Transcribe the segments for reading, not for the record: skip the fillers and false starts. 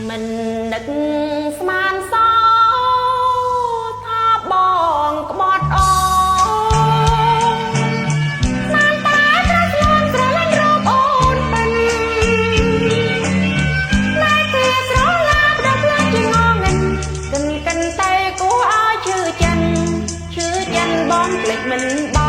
មិននឹកស្មានសោថាបងក្បត់អូស្មានតែប្រស្លន់ស្រលាញ់រូបអូនពេញណែគេស្រឡាបដល់ផ្លាច់ជាងងឹងកិនតែគួរឲ្យឈឺចិនបងភ្លេចមិនបង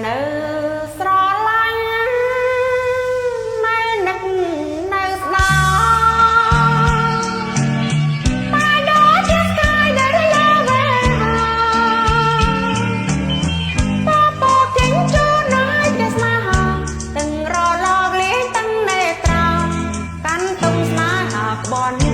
នៅស្រឡាញ់នៅនឹកនៅស្ដាតែដល់ជាស្កាយដែលរលាវែងពពកចេញចូលហើយតែស្នេហាទាំងរលកលេងទាំងនេត្រាកាន់ទុំស្នេហាក្បន់